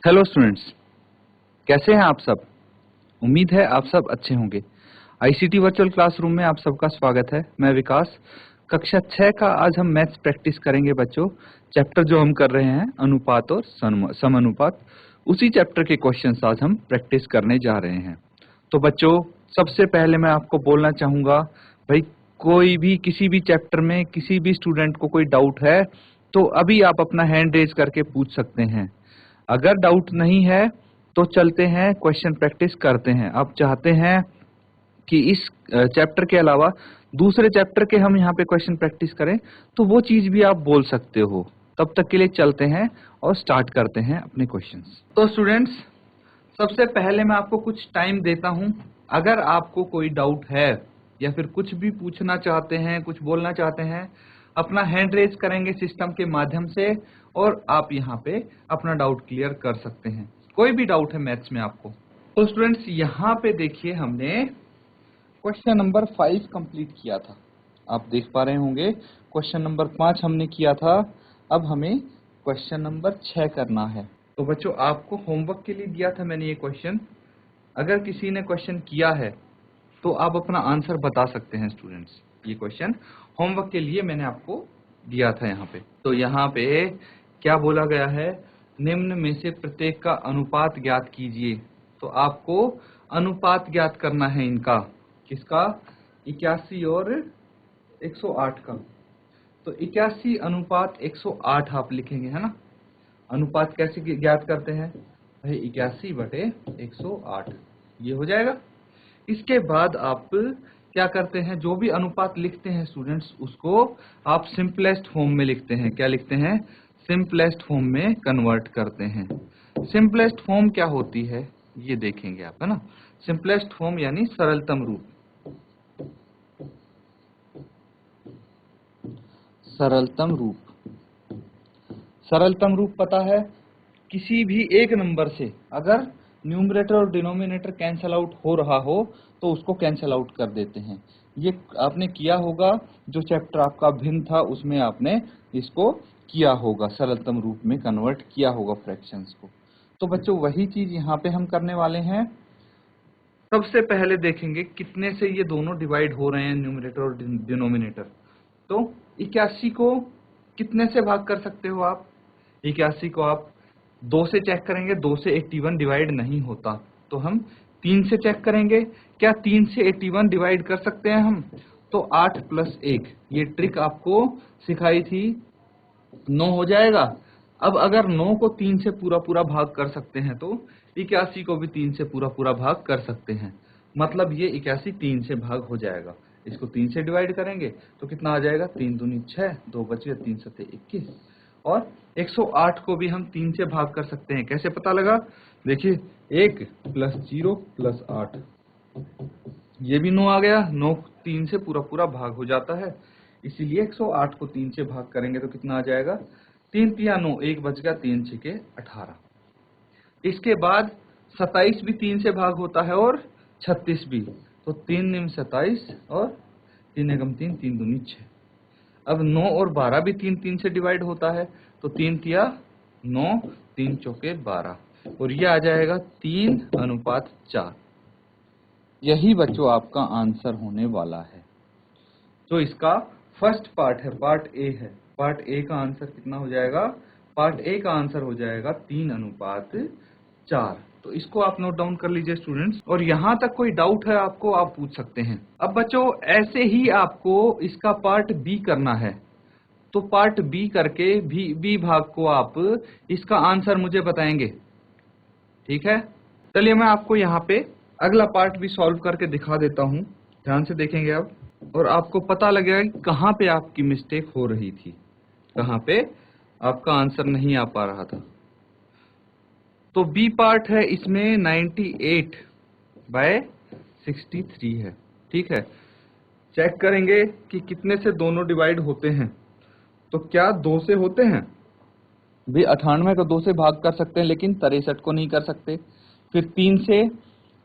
Hello students, कैसे हैं आप सब। उम्मीद है आप सब अच्छे होंगे। आईसीटी वर्चुअल क्लासरूम में आप सबका स्वागत है। मैं विकास। कक्षा 6 का आज हम मैथ्स प्रैक्टिस करेंगे बच्चों। चैप्टर जो हम कर रहे हैं अनुपात और समानुपात, उसी चैप्टर के क्वेश्चंस आज हम प्रैक्टिस करने जा रहे हैं। तो बच्चों, सबसे पहले मैं आपको बोलना चाहूंगा, भाई कोई भी किसी भी चैप्टर में किसी भी स्टूडेंट को कोई डाउट है तो अभी आप अपना हैंड रेज करके पूछ सकते हैं। अगर डाउट नहीं है तो चलते हैं क्वेश्चन प्रैक्टिस करते हैं। आप चाहते हैं कि इस चैप्टर के अलावा दूसरे चैप्टर के हम यहाँ पे क्वेश्चन प्रैक्टिस करें तो वो चीज भी आप बोल सकते हो। तब तक के लिए चलते हैं और स्टार्ट करते हैं अपने क्वेश्चंस। तो स्टूडेंट्स, सबसे पहले मैं आपको कुछ टाइम देता हूं। अगर आपको कोई डाउट है या फिर कुछ भी पूछना चाहते हैं, कुछ बोलना चाहते हैं, अपना हैंड रेज करेंगे सिस्टम के माध्यम से और आप यहाँ पे अपना डाउट क्लियर कर सकते हैं। कोई भी डाउट है मैथ्स में आपको। तो स्टूडेंट्स, यहाँ पे देखिए हमने क्वेश्चन नंबर 5 कंप्लीट किया था। आप देख पा रहे होंगे क्वेश्चन नंबर 5 हमने किया था। अब हमें क्वेश्चन नंबर 6 करना है। तो बच्चों, आपको होमवर्क के लिए दिया था मैंने ये क्वेश्चन। अगर किसी ने क्वेश्चन किया है तो आप अपना आंसर बता सकते हैं स्टूडेंट्स। ये क्वेश्चन होमवर्क के लिए मैंने आपको दिया था यहाँ पे। तो यहाँ पे क्या बोला गया है, निम्न में से प्रत्येक का अनुपात ज्ञात कीजिए। तो आपको अनुपात ज्ञात करना है इनका। किसका? 81 और 108 का। तो 81 अनुपात 108 आप लिखेंगे, है ना। अनुपात कैसे ज्ञात करते हैं भाई? 81/108 ये हो जाएगा। इसके बाद आप क्या करते हैं, जो भी अनुपात लिखते हैं स्टूडेंट्स उसको आप सिंपलेस्ट फॉर्म में लिखते हैं। क्या लिखते हैं? सिंपलेस्ट फॉर्म में कन्वर्ट करते हैं। सिंपलेस्ट फॉर्म क्या होती है ये देखेंगे आप, है ना। सिंपलेस्ट फॉर्म यानी सरलतम रूप। सरलतम रूप, सरलतम रूप पता है, किसी भी एक नंबर से अगर न्यूमरेटर और डिनोमिनेटर कैंसल आउट हो रहा हो तो उसको कैंसल आउट कर देते हैं। ये आपने किया होगा, जो चैप्टर आपका भिन्न था उसमें आपने इसको किया होगा, सरलतम रूप में कन्वर्ट किया होगा फ्रैक्शंस को। तो बच्चों, वही चीज यहाँ पे हम करने वाले हैं। सबसे पहले देखेंगे कितने से ये दोनों डिवाइड हो रहे हैं, न्यूमरेटर और डिनोमिनेटर। तो 81 को कितने से भाग कर सकते हो आप? 81 को आप 2 से चेक करेंगे। 2 से 81 डिवाइड नहीं होता, तो हम 3 से चेक करेंगे। क्या 3 से 81 डिवाइड कर सकते हैं हम? तो 8 + 1, ये ट्रिक आपको सिखाई थी, 9 हो जाएगा। अब अगर 9 को 3 से पूरा पूरा भाग कर सकते हैं तो 81 को भी 3 से पूरा पूरा भाग कर सकते हैं। मतलब ये 81 3 से भाग हो जाएगा। इसको 3 से डिवाइड करेंगे तो कितना आ जाएगा? 3 दूनी 6, 2 बच गए, 3 7 21। और 108 को भी हम 3 से भाग कर सकते हैं। कैसे पता लगा? देखिए, 1 + 0 + 8, ये भी 9 आ गया। 9 3 से पूरा पूरा भाग हो जाता है, इसीलिए 108 को 3 से भाग करेंगे तो कितना आ जाएगा? 3 तिया 9, 1 बच गया, 3 छिके 18। इसके बाद 27 भी 3 से भाग होता है और 36 भी। तो 3 निम 27 और 3 एकम 3, 3 दूनी 6। अब 9 और 12 भी 3 3 से डिवाइड होता है, तो 3 तिया 9, 3 चौके 12, और ये आ जाएगा 3:4। यही बच्चों आपका आंसर होने वाला है। जो इसका फर्स्ट पार्ट है, पार्ट ए है। पार्ट ए का आंसर कितना हो जाएगा? पार्ट ए का आंसर हो जाएगा 3:4। तो इसको आप नोट डाउन कर लीजिए स्टूडेंट्स। और यहाँ तक कोई डाउट है आपको, आप पूछ सकते हैं। अब बच्चों, ऐसे ही आपको इसका पार्ट बी करना है। तो पार्ट बी करके बी भाग को आप इसका आंसर मुझे बताएंगे, ठीक है। चलिए मैं आपको यहाँ पे अगला पार्ट भी सॉल्व करके दिखा देता हूँ। ध्यान से देखेंगे आप, और आपको पता लगेगा कि कहाँ पे आपकी मिस्टेक हो रही थी, कहाँ पे आपका आंसर नहीं आ पा रहा था। तो बी पार्ट है, इसमें 98/63 है, ठीक है। चेक करेंगे कि कितने से दोनों डिवाइड होते हैं। तो क्या 2 से होते हैं? भी 98 को 2 से भाग कर सकते हैं, लेकिन 63 को नहीं कर सकते। फिर 3 से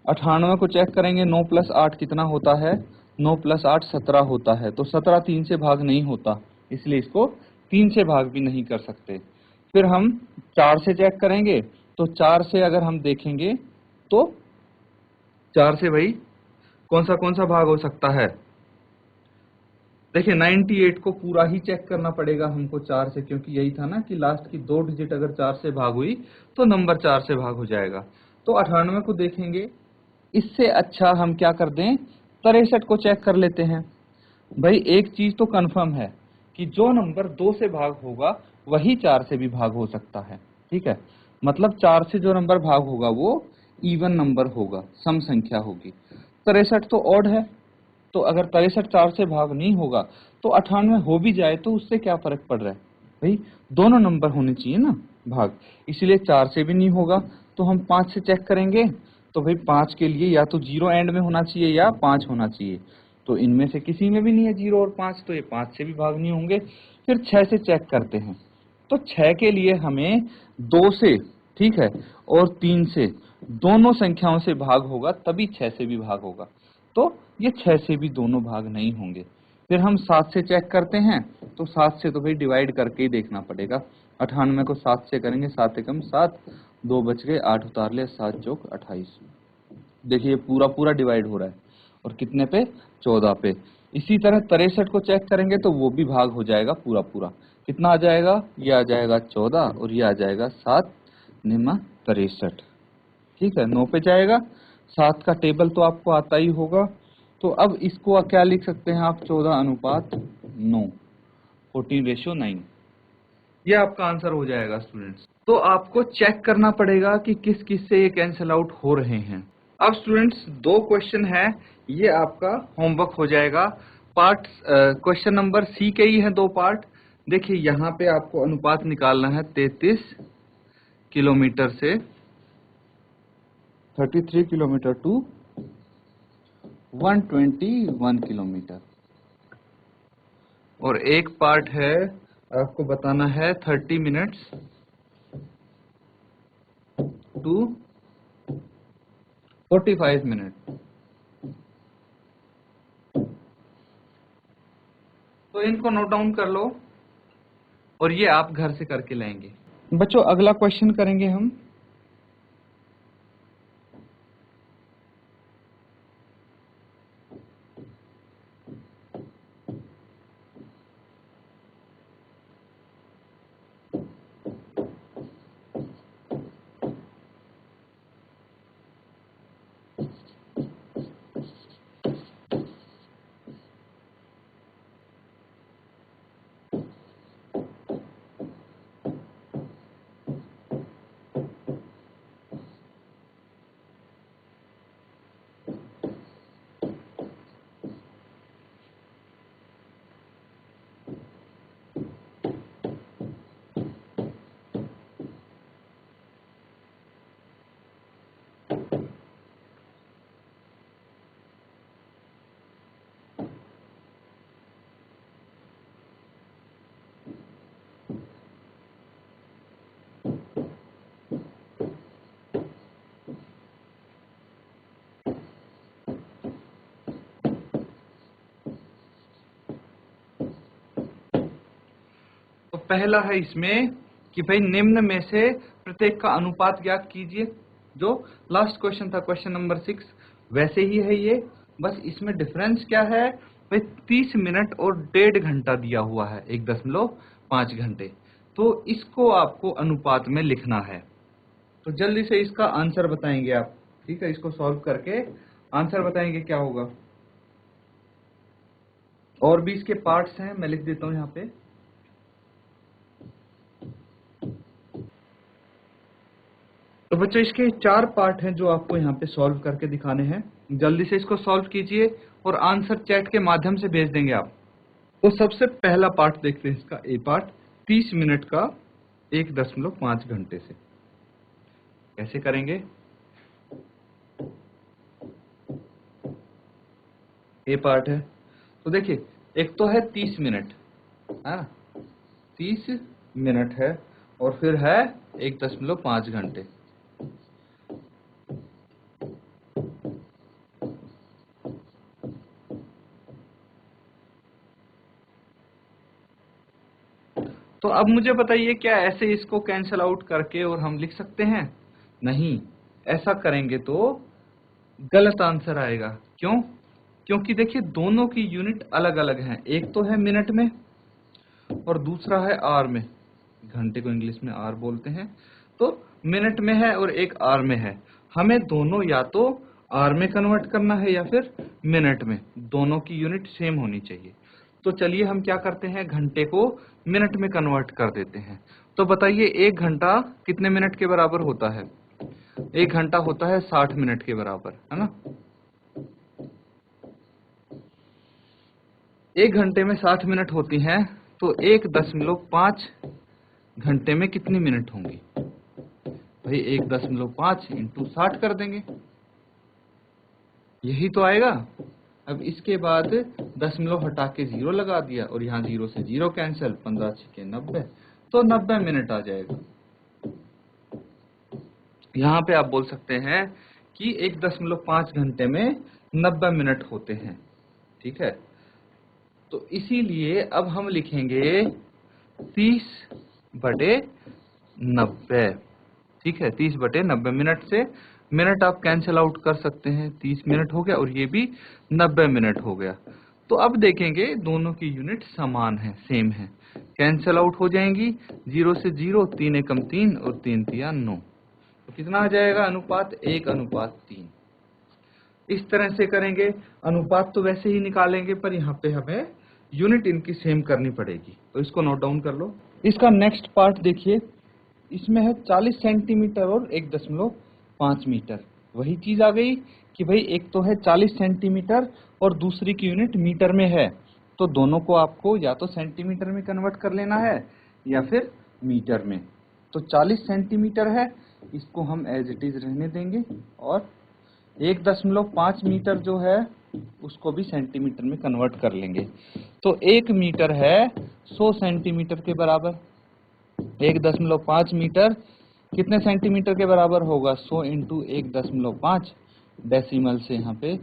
98 को चेक करेंगे। 9 + 8 कितना होता है? 9 + 8 17 होता है। तो 17 3 से भाग नहीं होता, इसलिए इसको 3 से भाग भी नहीं कर सकते। फिर हम 4 से चेक करेंगे तो 4 से अगर हम देखेंगे तो 4 से भाई कौन सा भाग हो सकता है? देखिए 98 को पूरा ही चेक करना पड़ेगा हमको 4 से, क्योंकि यही था ना कि लास्ट की 2 डिजिट अगर 4 से भाग हुई तो नंबर 4 से भाग हो जाएगा। तो 98 को देखेंगे, इससे अच्छा हम क्या कर दें, 63 को चेक कर लेते हैं। भाई एक चीज तो कंफर्म है कि जो नंबर 2 से भाग होगा वही 4 से भी भाग हो सकता है, ठीक है। मतलब 4 से जो नंबर भाग होगा वो इवन नंबर होगा, सम संख्या होगी। 63 तो ऑड है, तो अगर 63 4 से भाग नहीं होगा तो 98 हो भी जाए तो उससे क्या फर्क पड़ रहा है भाई, दोनों नंबर होने चाहिए ना भाग, इसलिए 4 से भी नहीं होगा तो हम 5 से चेक करेंगे। तो भाई 5 के लिए या तो 0 एंड में होना चाहिए या 5 होना चाहिए, तो इनमें से किसी में भी नहीं है 0 और 5, तो ये 5 से भी भाग नहीं होंगे। फिर 6 से चेक करते हैं, तो 6 के लिए हमें 2 से, ठीक है, और 3 से, दोनों संख्याओं से भाग होगा तभी 6 से भी भाग होगा, तो ये 6 से भी दोनों भाग नहीं होंगे। फिर हम 7 से चेक करते हैं, तो 7 से तो भाई डिवाइड करके ही देखना पड़ेगा। 98 को 7 से करेंगे, 7 एकम 7, 2 बच गए, 8 उतार ले, 7 चौक 28। देखिए पूरा पूरा डिवाइड हो रहा है, और कितने पे, 14 पे। इसी तरह 63 को चेक करेंगे तो वो भी भाग हो जाएगा पूरा पूरा। कितना आ जाएगा, ये आ जाएगा 14 और ये आ जाएगा 7 निमा 63, ठीक है, 9 पे जाएगा। 7 का टेबल तो आपको आता ही होगा, तो अब इसको क्या लिख सकते हैं आप, 14:9, 14:9, ये आपका आंसर हो जाएगा स्टूडेंट्स। तो आपको चेक करना पड़ेगा कि किस किस से ये कैंसिल आउट हो रहे हैं। अब स्टूडेंट्स 2 क्वेश्चन है, ये आपका होमवर्क हो जाएगा। पार्ट क्वेश्चन नंबर सी के ही है 2 पार्ट। देखिए यहाँ पे आपको अनुपात निकालना है 33 किलोमीटर से 33 किलोमीटर टू 121 किलोमीटर, और एक पार्ट है आपको बताना है 30 मिनट्स टू 45 मिनट। तो इनको नोट डाउन कर लो और ये आप घर से करके लाएंगे। बच्चों अगला क्वेश्चन करेंगे हम। तो पहला है इसमें कि भाई निम्न में से प्रत्येक का अनुपात ज्ञात कीजिए। जो लास्ट क्वेश्चन था क्वेश्चन नंबर 6 वैसे ही है ये, बस इसमें डिफरेंस क्या है भाई, 30 मिनट और 1.5 घंटा दिया हुआ है, 1.5 घंटे। तो इसको आपको अनुपात में लिखना है। तो जल्दी से इसका आंसर बताएंगे आप, ठीक है, इसको सॉल्व करके आंसर बताएंगे क्या होगा। और भी इसके पार्ट्स हैं, मैं लिख देता हूं यहाँ पे। तो बच्चों इसके 4 पार्ट हैं जो आपको यहाँ पे सॉल्व करके दिखाने हैं। जल्दी से इसको सॉल्व कीजिए और आंसर चैट के माध्यम से भेज देंगे आप। तो सबसे पहला पार्ट देखते हैं इसका, ए पार्ट, 30 मिनट का 1.5 घंटे से कैसे करेंगे। ए पार्ट है, तो देखिए एक तो है 30 मिनट, है ना, 30 मिनट है, और फिर है 1.5 घंटे। तो अब मुझे बताइए क्या ऐसे इसको कैंसल आउट करके और हम लिख सकते हैं? नहीं, ऐसा करेंगे तो गलत आंसर आएगा। क्यों? क्योंकि देखिए दोनों की यूनिट अलग अलग हैं, एक तो है मिनट में और दूसरा है आवर में। घंटे को इंग्लिश में आवर बोलते हैं, तो मिनट में है और एक आवर में है। हमें दोनों या तो आवर में कन्वर्ट करना है या फिर मिनट में, दोनों की यूनिट सेम होनी चाहिए। तो चलिए हम क्या करते हैं, घंटे को मिनट में कन्वर्ट कर देते हैं। तो बताइए 1 घंटा कितने मिनट के बराबर होता है? 1 घंटा होता है 60 मिनट के बराबर, है ना। 1 घंटे में 60 मिनट होती हैं, तो 1.5 घंटे में कितनी मिनट होंगी? भाई 1.5 इंटू 60 कर देंगे, यही तो आएगा। अब इसके बाद दशमलव हटा के 0 लगा दिया और यहाँ 0 से 0 कैंसिल, 15 छिके 90, तो 90 मिनट आ जाएगा। यहाँ पे आप बोल सकते हैं कि 1.5 घंटे में 90 मिनट होते हैं, ठीक है। तो इसीलिए अब हम लिखेंगे 30/90, ठीक है। 30/90 मिनट से मिनट आप कैंसिल आउट कर सकते हैं, 30 मिनट हो गया और ये भी 90 मिनट हो गया। तो अब देखेंगे दोनों की यूनिट समान है, सेम है, कैंसिल आउट हो जाएंगी। 0 से 0, 3 एकम 3 और 3 तिया 9, तो कितना आ जाएगा अनुपात? 1:3। इस तरह से करेंगे। अनुपात तो वैसे ही निकालेंगे, पर यहाँ पे हमें यूनिट इनकी सेम करनी पड़ेगी, तो इसको नोट डाउन कर लो। इसका नेक्स्ट पार्ट देखिए, इसमें है 40 सेंटीमीटर और 1.5 मीटर। वही चीज आ गई कि भाई एक तो है 40 सेंटीमीटर और दूसरी की यूनिट मीटर में है, तो दोनों को आपको या तो सेंटीमीटर में कन्वर्ट कर लेना है या फिर मीटर में। तो 40 सेंटीमीटर है, इसको हम एज इट इज रहने देंगे, और 1.5 मीटर जो है उसको भी सेंटीमीटर में कन्वर्ट कर लेंगे। तो 1 मीटर है 100 सेंटीमीटर के बराबर। 1.5 मीटर कितने सेंटीमीटर के बराबर होगा? 100 इंटू 1.5, डेसिमल से यहाँ पे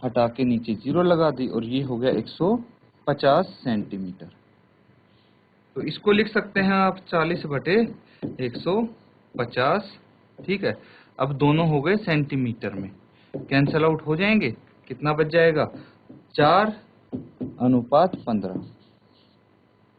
हटा के नीचे 0 लगा दी और ये हो गया 150 सेंटीमीटर। तो इसको लिख सकते हैं आप 40/150, ठीक है। अब दोनों हो गए सेंटीमीटर में, कैंसल आउट हो जाएंगे, कितना बच जाएगा? 4:15,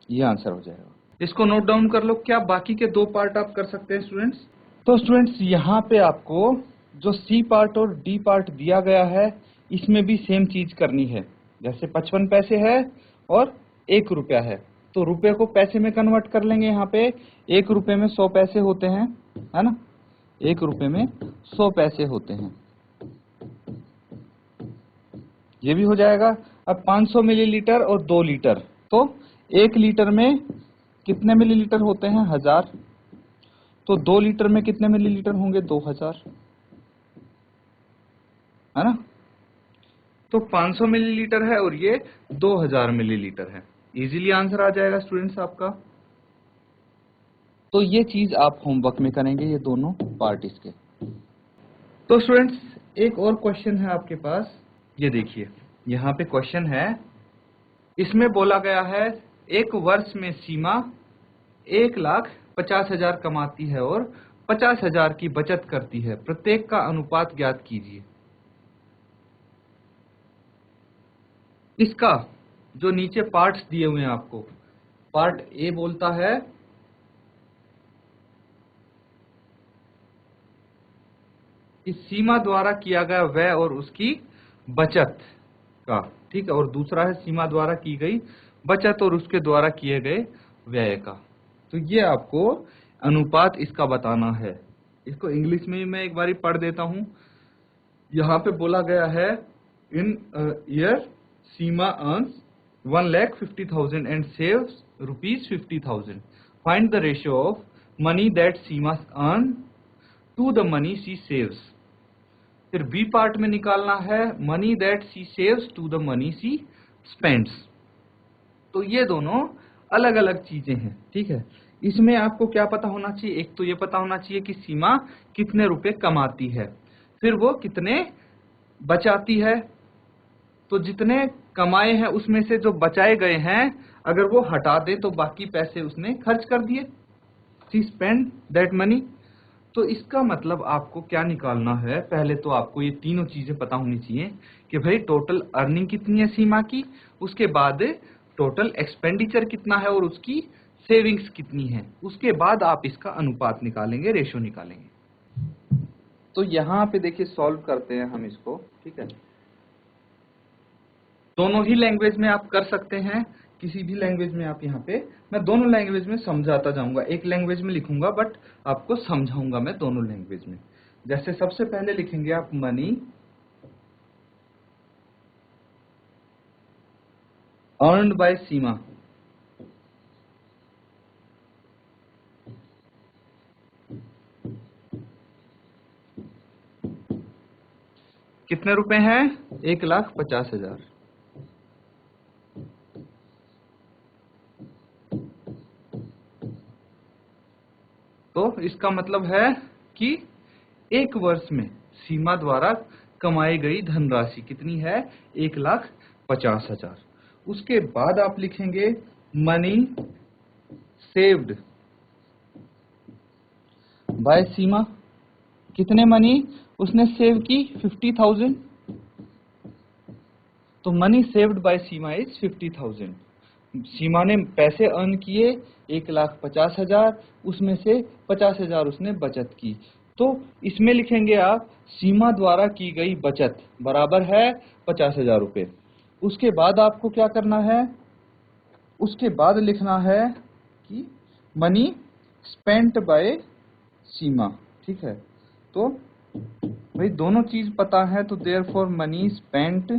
ये आंसर हो जाएगा। इसको नोट डाउन कर लो। क्या बाकी के 2 पार्ट आप कर सकते हैं स्टूडेंट्स? तो स्टूडेंट्स यहाँ पे आपको जो सी पार्ट और डी पार्ट दिया गया है, इसमें भी सेम चीज करनी है। जैसे 55 पैसे है और 1 रुपया है, तो रुपए को पैसे में कन्वर्ट कर लेंगे। यहाँ पे 1 रुपए में 100 पैसे होते हैं, है ना। 1 रुपए में 100 पैसे होते हैं, ये भी हो जाएगा। अब 500 मिलीलीटर और 2 लीटर, तो 1 लीटर में कितने मिलीलीटर होते हैं? 1000। तो 2 लीटर में कितने मिलीलीटर होंगे? 2000, है ना। तो 500 मिलीलीटर है और ये 2000 मिलीलीटर है। इजीली आंसर आ जाएगा स्टूडेंट्स आपका। तो ये चीज आप होमवर्क में करेंगे, ये दोनों पार्ट इसके। तो स्टूडेंट्स एक और क्वेश्चन है आपके पास, ये देखिए यहाँ पे क्वेश्चन है। इसमें बोला गया है एक वर्ष में सीमा 1,50,000 कमाती है और 50,000 की बचत करती है, प्रत्येक का अनुपात ज्ञात कीजिए। इसका जो नीचे पार्ट्स दिए हुए हैं आपको, पार्ट ए बोलता है कि सीमा द्वारा किया गया व्यय और उसकी बचत का, ठीक है, और दूसरा है सीमा द्वारा की गई बचत और उसके द्वारा किए गए व्यय का। तो ये आपको अनुपात इसका बताना है। इसको इंग्लिश में मैं एक बारी पढ़ देता हूं। यहाँ पे बोला गया है in year Seema earns 1,50,000 and saves ₹50,000. Find the ratio of money that Seema earn to the money she saves. फिर बी पार्ट में निकालना है money that she saves to the money she spends. तो ये दोनों अलग अलग चीजें हैं, ठीक है। इसमें आपको क्या पता होना चाहिए? एक तो ये पता होना चाहिए कि सीमा कितने रुपए कमाती है, फिर वो कितने बचाती है। तो जितने कमाए हैं उसमें से जो बचाए गए हैं अगर वो हटा दे तो बाकी पैसे उसने खर्च कर दिए, सी स्पेंड दैट मनी। तो इसका मतलब आपको क्या निकालना है, पहले तो आपको ये तीनों चीजें पता होनी चाहिए कि भाई टोटल अर्निंग कितनी है सीमा की, उसके बाद टोटल एक्सपेंडिचर कितना है और उसकी सेविंग्स कितनी है, उसके बाद आप इसका अनुपात निकालेंगे, रेशो निकालेंगे। तो यहाँ पे देखिए सॉल्व करते हैं हम इसको, ठीक है। दोनों ही लैंग्वेज में आप कर सकते हैं, किसी भी लैंग्वेज में आप, यहाँ पे मैं दोनों लैंग्वेज में समझाता जाऊंगा, एक लैंग्वेज में लिखूंगा बट आपको समझाऊंगा मैं दोनों लैंग्वेज में। जैसे सबसे पहले लिखेंगे आप मनी अर्न्ड बाय सीमा, कितने रुपए हैं, 1,50,000। तो इसका मतलब है कि एक वर्ष में सीमा द्वारा कमाई गई धनराशि कितनी है, 1,50,000। उसके बाद आप लिखेंगे मनी सेव्ड बाय सीमा, कितने मनी उसने सेव की, 50,000। तो money saved by Seema is 50,000। सीमा ने पैसे अर्न किए 1,50,000, उसमें से 50,000 उसने बचत की। तो इसमें लिखेंगे आप सीमा द्वारा की गई बचत बराबर है 50,000 रुपए। उसके बाद आपको क्या करना है, उसके बाद लिखना है कि मनी स्पेंट बाय सीमा, ठीक है। तो भाई दोनों चीज पता है, तो देयरफॉर मनी स्पेंट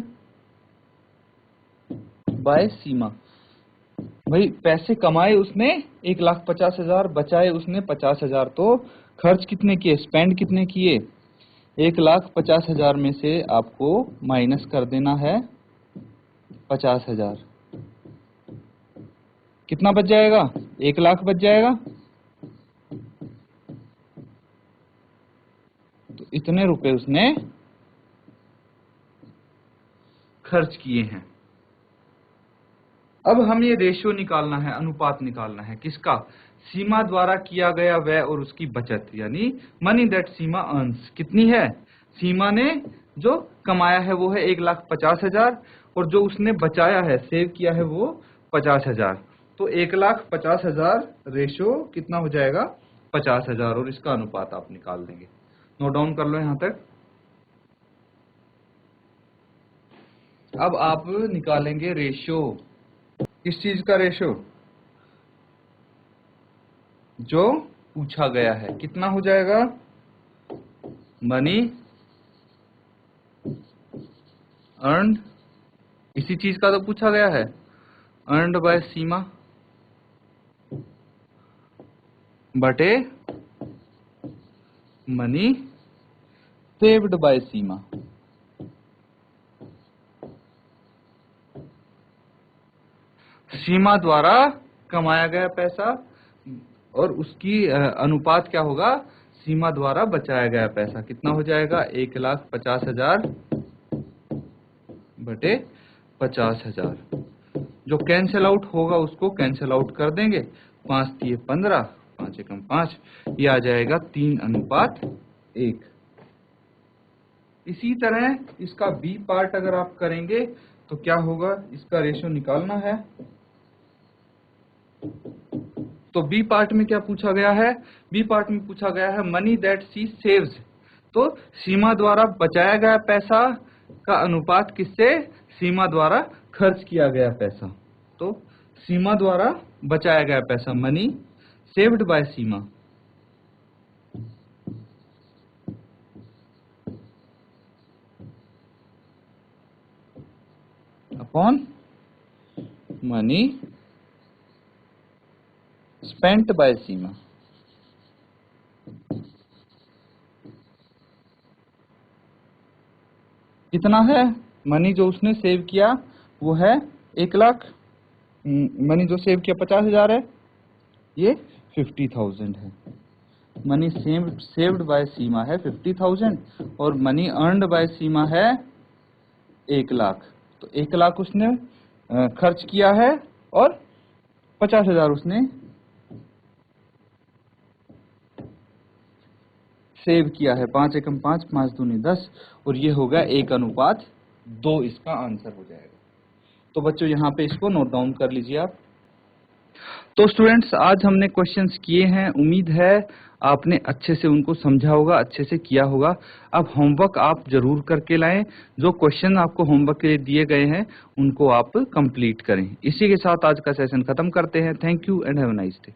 बाय सीमा, भाई पैसे कमाए उसने 1,50,000, बचाए उसने 50,000, तो खर्च कितने किए, स्पेंड कितने किए, 1,50,000 में से आपको माइनस कर देना है 50,000। कितना बच जाएगा, 1,00,000 बच जाएगा। तो इतने रुपए उसने खर्च किए हैं। अब हम ये रेशियो निकालना है, अनुपात निकालना है, किसका, सीमा द्वारा किया गया व्यय और उसकी बचत, यानी मनी दैट सीमा अर्न्स, कितनी है, सीमा ने जो कमाया है वो है 1,50,000 और जो उसने बचाया है, सेव किया है, वो 50,000। तो 1,50,000 रेशियो कितना हो जाएगा, 50,000, और इसका अनुपात आप निकाल देंगे। नोट डाउन कर लो यहां तक। अब आप निकालेंगे रेशियो, किस चीज का रेशियो, जो पूछा गया है, कितना हो जाएगा, मनी अर्न्ड, इसी चीज का तो पूछा गया है, अर्न्ड बाय सीमा बटे मनी सेव्ड बाय सीमा। सीमा द्वारा कमाया गया पैसा और उसकी अनुपात क्या होगा, सीमा द्वारा बचाया गया पैसा, कितना हो जाएगा, 1,50,000 बटे 50,000। जो कैंसिल आउट होगा उसको कैंसिल आउट कर देंगे, 5 दिए 15, 5 एकम 5, ये आ जाएगा 3:1। इसी तरह इसका बी पार्ट अगर आप करेंगे तो क्या होगा, इसका रेशियो निकालना है। तो बी पार्ट में क्या पूछा गया है, बी पार्ट में पूछा गया है मनी दैट सी सेव्स, तो सीमा द्वारा बचाया गया पैसा का अनुपात किससे, सीमा द्वारा खर्च किया गया पैसा। तो सीमा द्वारा बचाया गया पैसा, money saved by Seema, upon money spent by Seema. कितना है, मनी जो उसने सेव किया वो है 1,00,000, मनी जो सेव किया 50,000 है, ये 50,000 है। मनी सेव्ड बाय सीमा है 50,000 और मनी अर्न्ड बाय सीमा है 1,00,000। तो 1,00,000 उसने खर्च किया है और 50,000 उसने सेव किया है। 5 एकम 5, 5 दूनी 10 और ये हो गया 1:2 इसका आंसर हो जाएगा। तो बच्चों यहाँ पे इसको नोट डाउन कर लीजिए आप। तो स्टूडेंट्स आज हमने क्वेश्चंस किए हैं, उम्मीद है आपने अच्छे से उनको समझा होगा, अच्छे से किया होगा। अब होमवर्क आप जरूर करके लाएं, जो क्वेश्चन आपको होमवर्क के लिए दिए गए हैं उनको आप कंप्लीट करें। इसी के साथ आज का सेशन खत्म करते हैं। Thank you and have a nice day.